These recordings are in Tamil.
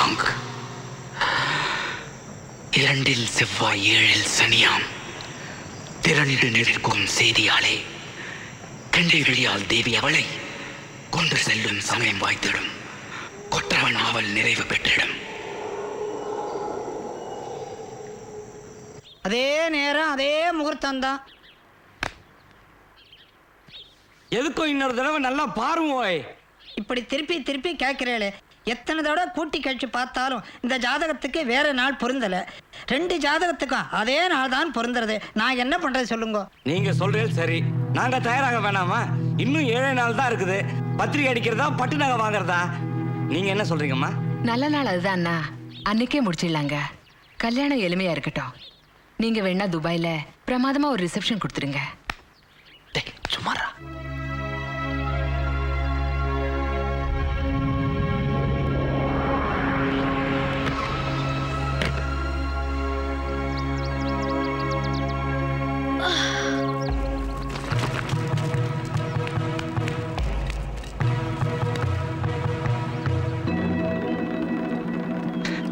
ஷாங்க். 2 செவ்வாய் 7 சனியாம். திரண்டு நிற்கும் செய்தியாலே கெண்டை விழியால் தேவி அவளை கொண்டு செல்லும் சமயம் வாய்த்திடும். கொற்றவன் அவள் நிறைவு பெற்றிடும். அதே நேரம் அதே முகூர்த்தம் தான். எதுக்கும் இன்னொரு தடவை நல்லா பாருவோய். இப்படி திருப்பி திருப்பி கேட்கிறேளே, எத்தனை தடவை கூட்டி கழிச்சு பார்த்தாலும் இந்த ஜாதகத்துக்கு வேற நாள் பொருந்தல. 2 ஜாதகத்துக்கும் அதே நாள் தான் பொருந்துறது. நான் என்ன பண்றது சொல்லுங்க. நீங்க சொல்றது சரி, நாங்க தயாராக வேணாமா? இன்னும் 7 நாள் தான் இருக்குது. பத்திரிகை அடிக்கிறதா பட்டு நகை வாங்குறதா? நீங்க என்ன சொல்றீங்கம்மா? நல்ல நாள் அதுதான்ண்ணா, அன்னைக்கே முடிச்சிடலாங்க. கல்யாணம் எளிமையா இருக்கட்டும். நீங்க வேணா துபாயில பிரமாதமா ஒரு ரிசப்ஷன் கொடுத்துருங்க. சுமாரா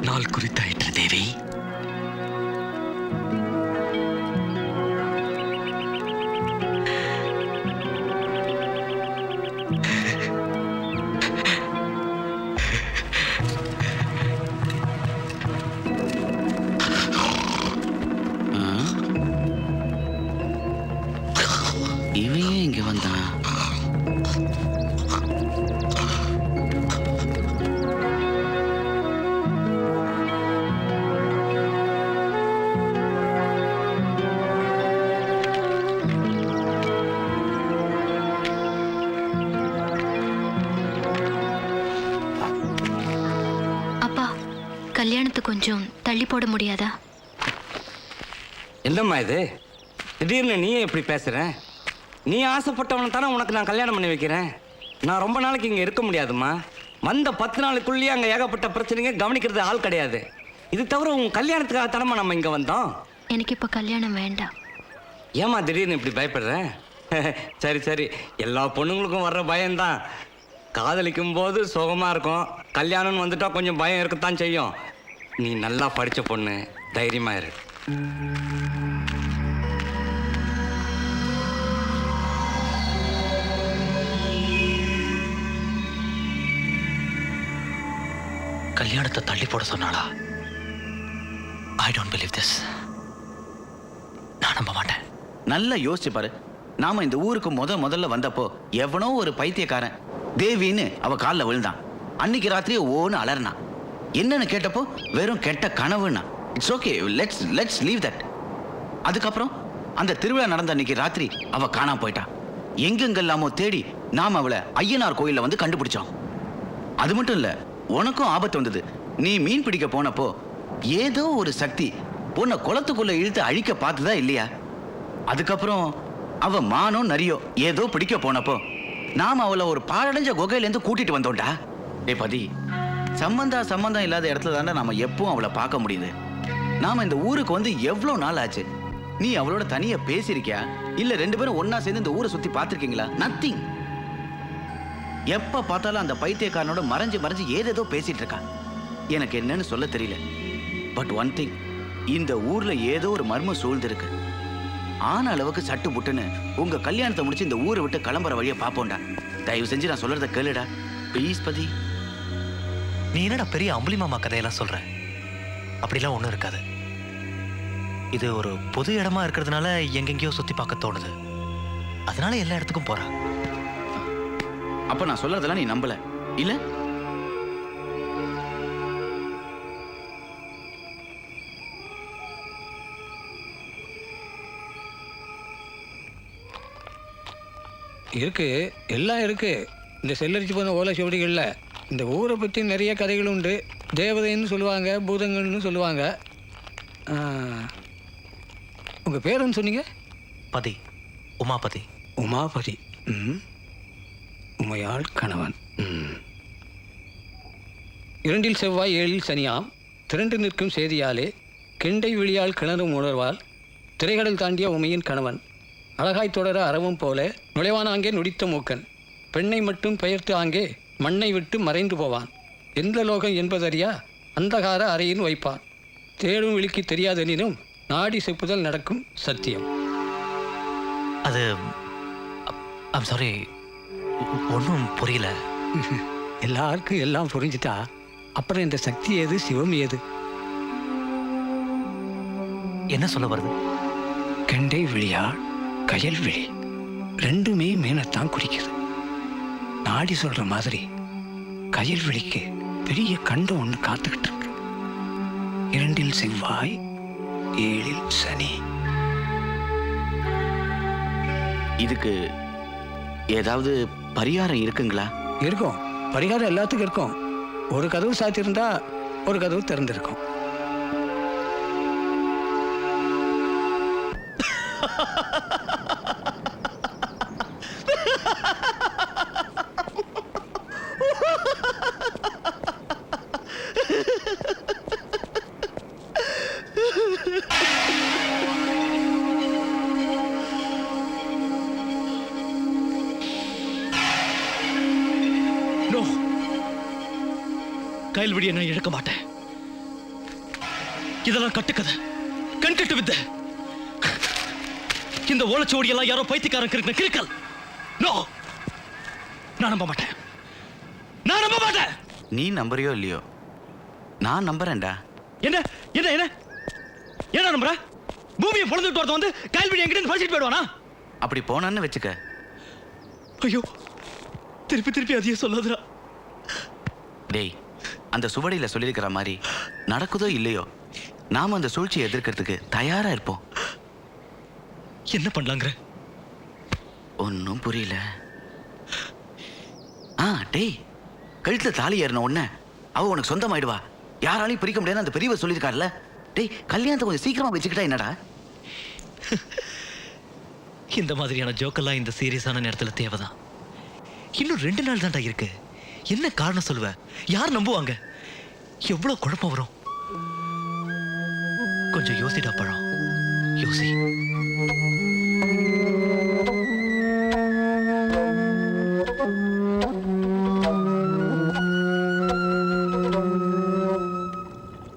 நாள் குறித்தாயிற்று தேவி. இவன் இங்க வந்தான். அப்பா, கல்யாணத்தை கொஞ்சம் தள்ளி போட முடியாதா? என்னம்மா இது? திடீர்னு நீ எப்படி பேசுற? நீ ஆசைப்பட்டவனை தானே உனக்கு நான் கல்யாணம் பண்ணி வைக்கிறேன். நான் ரொம்ப நாளைக்கு இங்கே இருக்க முடியாதும்மா. வந்த 10 நாளுக்குள்ளேயே அங்கே ஏகப்பட்ட பிரச்சனைங்க, கவனிக்கிறது ஆள் கிடையாது. இது தவிர உன் கல்யாணத்துக்காக தானம்மா நம்ம இங்கே வந்தோம். எனக்கு இப்போ கல்யாணம் வேண்டாம். ஏம்மா திடீர்னு இப்படி பயப்படுற? சரி சரி, எல்லா பொண்ணுங்களுக்கும் வர்ற பயம்தான். காதலிக்கும் போது சுகமாக இருக்கும், கல்யாணம்னு வந்துட்டா கொஞ்சம் பயம் இருக்கத்தான் செய்யும். நீ நல்லா படித்த பொண்ணு, தைரியமாக இரு. கல்யாணத்தை தள்ளி போட சொன்னாளா? I don't believe this. நான் நம்ப மாட்டேன். நல்லா யோசிச்சு பாரு. நாம இந்த ஊருக்கு முதல்ல வந்தப்போ எவனோ ஒரு பைத்தியக்காரன் தேவின்னு அவ காலில் விழுந்தான். அன்னைக்கு ராத்திரியே ஓன்னு அலர்னா. என்னன்னு கேட்டப்போ வெறும் கெட்ட கனவுன்னா. It's okay, let's leave that. அதுக்கப்புறம் அந்த திருவிழா நடந்த அன்னைக்கு ராத்திரி அவ காணாம போயிட்டா. எங்கெங்கெல்லாமோ தேடி நாம அவளை ஐயனார் கோயில்ல வந்து கண்டுபிடிச்சோம். அது மட்டும் இல்ல, உனக்கும் ஆபத்து வந்தது. நீ மீன் பிடிக்க போனப்போ ஏதோ ஒரு சக்தி உன்னை குளத்துக்குள்ள இழுத்து அழிக்க பார்த்ததா இல்லையா? அதுக்கப்புறம் அவ மானோ நரியோ ஏதோ பிடிக்க போனப்போ நாம அவளை ஒரு பாழடைஞ்ச குகையிலேருந்து கூட்டிட்டு வந்தோம்டா. டே பதி, சம்பந்தம் இல்லாத இடத்துல தானே நாம எப்பவும் அவளை பார்க்க முடியுது. நாம இந்த ஊருக்கு வந்து எவ்வளவு நாள் ஆச்சு? நீ அவளோட தனியா பேசியிருக்கியா? இல்ல 2 பேரும் ஒன்னா சேர்ந்து இந்த ஊரை சுத்தி பார்த்திருக்கீங்களா? நத்திங். எப்ப பார்த்தாலும் அந்த பைத்தியக்காரனோட மறைஞ்சு ஏதேதோ பேசிட்டு இருக்கா. எனக்கு என்னன்னு சொல்ல தெரியல. பட் ஒன் திங், இந்த ஊர்ல ஏதோ ஒரு மர்மம் சூழ்ந்து இருக்கு. ஆன அளவுக்கு சட்டு புட்டுன்னு உங்க கல்யாணத்தை முடிச்சு இந்த ஊரை விட்டு கிளம்புற வழியை பார்ப்போம்டா. தயவு செஞ்சு நான் சொல்றத கேளுடா ப்ளீஸ் பதி. நீ என்னடா பெரிய அம்புலி மாமா கதையெல்லாம் சொல்ற? அப்படிலாம் ஒன்றும் இருக்காது. இது ஒரு பொது இடமா இருக்கிறதுனால எங்கெங்கேயோ சுத்தி பார்க்க தோணுது. அதனால எல்லா இடத்துக்கும் போறா. அப்ப நான் சொல்றதெல்லாம் நீ நம்பல இல்ல? இருக்கு, எல்லாம் இருக்கு. இந்த செல்லரிச்சு போன ஓலை சுவடிகளில் இந்த ஊரை பற்றி நிறைய கதைகள் உண்டு. தேவதைன்னு சொல்லுவாங்க, பூதங்கள்னு சொல்லுவாங்க. உங்கள் பேருன்னு சொன்னீங்க? பதி, உமாபதி. உமாபதி. உமையாள் கணவன். 2 செவ்வாய் 7 சனியாம். திரண்டு நிற்கும் செய்தியாலே கெண்டை விழியால் கிணறும் உணர்வால் திரைகடல் தாண்டிய உமையின் கணவன். அழகாய் தொடர அறவும் போல நுழைவான் ஆங்கே நொடித்த மூக்கன். பெண்ணை மட்டும் பெயர்த்து ஆங்கே மண்ணை விட்டு மறைந்து போவான். எந்த லோகம் என்பதறியா அந்தகார அறையில் வைப்பார். தேடும் விழிக்கு தெரியாதெனினும் நாடி செப்புதல் நடக்கும் சத்தியம். அது ஐம் சாரி, ஒன்றும் புரியல. எல்லாருக்கும் எல்லாம் புரிஞ்சுட்டா அப்புறம் இந்த சக்தி ஏது, சிவம் ஏது? என்ன சொல்ல வருது? கெண்டை விழியாள் கயல் விழி ரெண்டுமே மீனைத்தான் குடிக்குது. நாடி சொல்ற மாதிரி கயல் விழிக்கு பெரிய கண்டம் ஒன்று காத்துக்கிட்டு இருக்கு. 2 செவ்வாய் 7 சனி. இதுக்கு ஏதாவது பரிகாரம் இருக்குங்களா? இருக்கும், பரிகாரம் எல்லாத்துக்கும் இருக்கும். ஒரு கதவு சாத்தியிருந்தா ஒரு கதவு திறந்திருக்கும். கைல்வழியை நான் இழக்க மாட்டேன். இதெல்லாம் கட்டுக்கதை, கண்கட்டு வித்தை. இந்த ஓலச்சுவடியெல்லாம் யாரோ பைத்தியக்காரன் கிறுக்கல். நோ, நான் நம்ப மாட்டேன். நான் நம்ப மாட்டேன். நீ நம்புறியோ இல்லையோ, நான் நம்புறேன்டா. என்ன என்ன என்ன என்ன நம்புற? பூமியை பொழுதுட்டு ஒருத்தன் வந்து கைல்வழி என்கிட்ட பழிச்சிட்டு போயிடுவானா? அப்படி போனான்னு வச்சுக்க. ஐயோ, திருப்பி திருப்பி அதையே சொல்லாதடா. டேய், அந்த சுவடியில சொல்லியிருக்கிற மாதிரி நடக்குதோ இல்லையோ, நாம அந்த சூழ்ச்சியை எதிர்க்கிறதுக்கு தயாரா இருப்போம். என்ன பண்ணலாங்கிற? ஒன்னும் புரியல. டேய், கழுத்துல தாலி ஏறின உடனே அவ உனக்கு சொந்தமாயிடுவா, யாராலையும் பிரிக்க முடியாது அந்த பெரியவர் சொல்லியிருக்காருல்ல. டேய், கல்யாணத்தை கொஞ்சம் சீக்கிரமா வச்சுக்கிட்டா என்னடா? இந்த மாதிரியான ஜோக்கெல்லாம் இந்த சீரியஸான நேரத்துல தேவைதான். இன்னும் 2 நாள் தான்டா இருக்கு. என்ன காரணம் சொல்லுவ? யார் நம்புவாங்க? எவ்வளவு குழப்பம் வரும். கொஞ்சம் யோசிடா பழம், யோசி.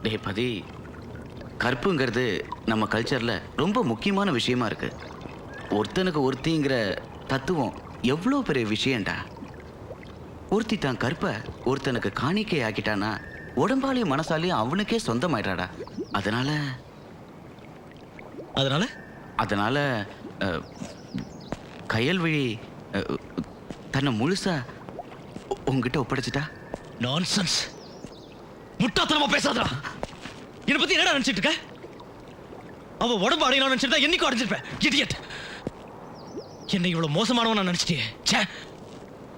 டேய் பதி, கற்புங்கிறது நம்ம கல்ச்சர்ல ரொம்ப முக்கியமான விஷயமா இருக்கு. ஒருத்தனுக்கு ஒருத்திங்கிற தத்துவம் எவ்வளோ பெரிய விஷயம்டா. ஒருத்தி தான் கற்ப ஒருத்தனுக்கு காணிக்கை ஆக்கிட்டானா உடம்பாலையும் மனசாலையும் அவனுக்கே சொந்தமாயிடாடா. அதனால அதனால அதனால கயல்விழி தன்னை முழுசா உங்ககிட்ட ஒப்படைச்சிட்டா. நான்சென்ஸ், முட்டாத்தனமா பேசாதடா. என்னை பத்தி என்னடா நினைச்சிட்டு இருக்க? அவ உடம்பு அடையணும் நினைச்சிருந்தா என்னைக்கும் அடைஞ்சிருப்பேன். இடியட், என்னை இவ்வளவு மோசமானவன் நான் நினைச்சிட்டியே. ச்சே.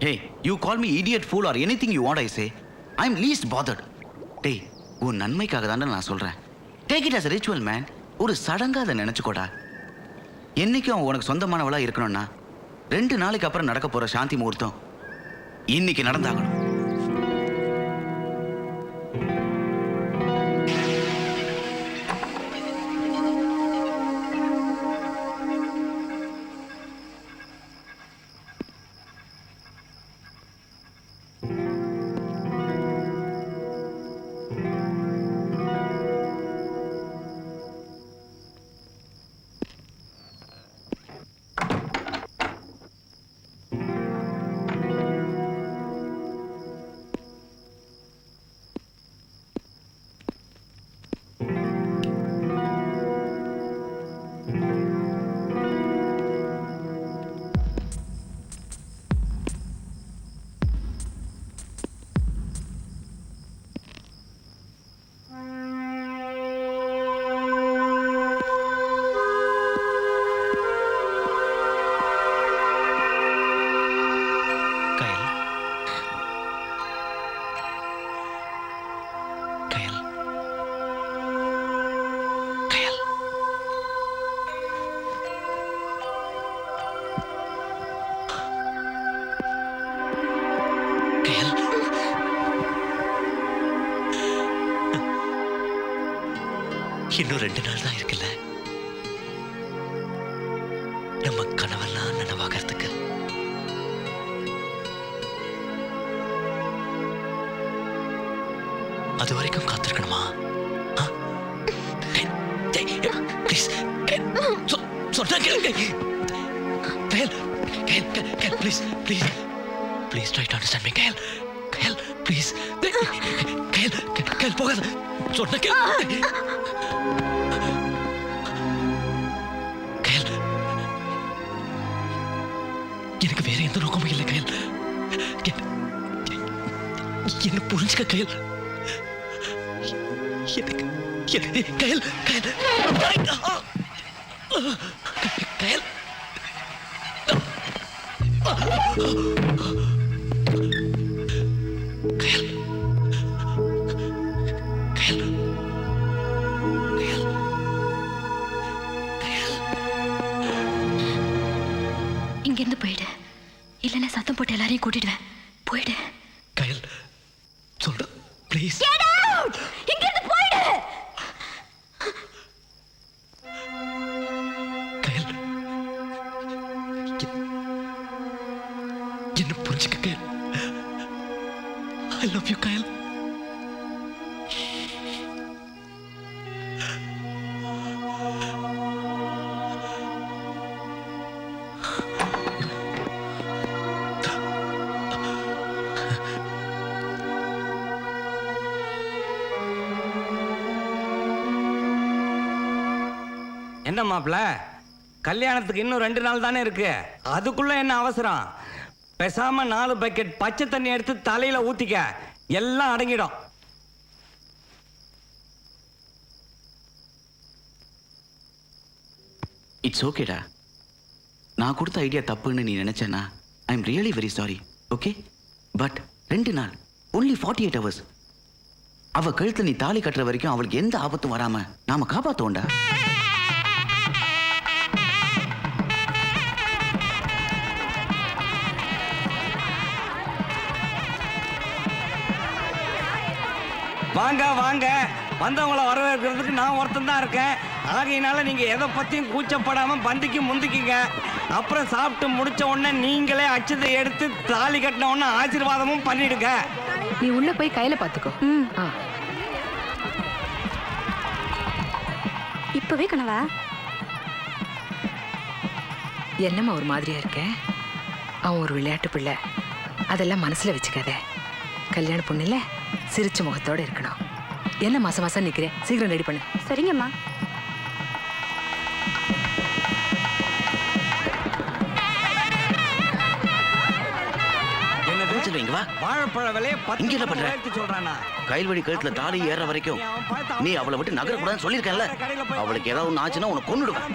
Hey, you call me idiot, fool or anything you want I say. I'm least bothered. டேய், உன் நன்மைக்காக தானே நான் சொல்றேன். Take it as a ritual, man. ஒரு சடங்கா அதை நினைச்சுக்கோடா. என்னைக்கும் அவன் உனக்கு சொந்தமானவளா இருக்கணும்னா 2 நாளைக்கு அப்புறம் நடக்க போற சாந்தி முகூர்த்தம் இன்னைக்கு நடந்தாகணும். இன்னும் 2 நாள் தான் இருக்குல்ல நம்ம கனவெல்லாம் நனவாகிறதுக்கு. அது வரைக்கும் காத்திருக்க. சொன்னா கேளுங்க. Kayal, Kayal, Kayal, please, please, please try to understand me. Kayal, Kayal, please. Kayal, Kayal போகாத. சொன்னா கேளு. கயல், எனக்கு வேற எந்த நோக்கமும் இல்லை கயல். என்ன புரிஞ்சுக்க கயல். கயல், கயல், கயல். கயல், கயல், கயல், கயல். இங்கிருந்து போயிடு, இல்லைன்னா சத்தம் போட்டு எல்லாரையும் கூட்டிடுவேன். போயிடு. கயல், சொல்ற ப்ளீஸ். இங்கிருந்து போயிடு. கயல், என்ன புரிஞ்சுக்க கயல். I love you கயல். என்ன மாப்பிள்ள, கல்யாணத்துக்கு இன்னும் 2 நாள் தானே இருக்கு. அதுக்குள்ள என்ன அவசரம்? பேசாம 4 பக்கெட் பச்சை தண்ணி எடுத்து தலையில ஊத்திக்க, எல்லாம் அடங்கிடும். இட்ஸ் ஓகேடா. நான் கொடுத்த ஐடியா தப்புன்னு நீ நினைச்சேன்னா I am really very sorry. Okay, but 2 நாள், ஒன்லி 48 hours. அவ கழுத்துல நீ தாலி கட்டுற வரைக்கும் அவளுக்கு எந்த ஆபத்தும் வராம நாம காப்பாத்தோண்டா. வாங்க வாங்க, வந்தவங்கள வரவேற்கிறதுக்கு நான் ஒருத்தன் தான் இருக்கேன். ஆகையினால நீங்க எதை பத்தியும் கூச்சப்படாம பந்திக்கு முந்திக்கிங்க. அப்புறம் சாப்பிட்டு முடிச்ச உடனே நீங்களே அச்சதை எடுத்து தாலி கட்டின உடனே ஆசீர்வாதமும் பண்ணிடுங்க. நீ உள்ள போய் கையில பாத்துக்கோ. ஆ. இப்பவே கனவா? என்னம்மா ஒரு மாதிரியா இருக்க? அவன் ஒரு விளையாட்டு பிள்ளை, அதெல்லாம் மனசுல வச்சுக்காத. கல்யாண பொண்ணுல சிரிச்ச முகத்தோட இருக்கணும். என்ன மாசம் மாசம் நிக்கிறேன், சீக்கிரம் ரெடி பண்ணு. சரிங்கம்மா. என்னது? இங்க வா. வாழைப்பழ விலையை இங்க என்ன பண்ற? சொல்றானா? கைல்வழி கழுத்துல தாலி ஏற வரைக்கும் நீ அவளை விட்டு நகர கூடாதுன்னு சொல்லியிருக்கேன்ல. அவளுக்கு ஏதாவது ஒன்று ஆச்சுன்னா உனக்கு கொன்னுடுவேன்.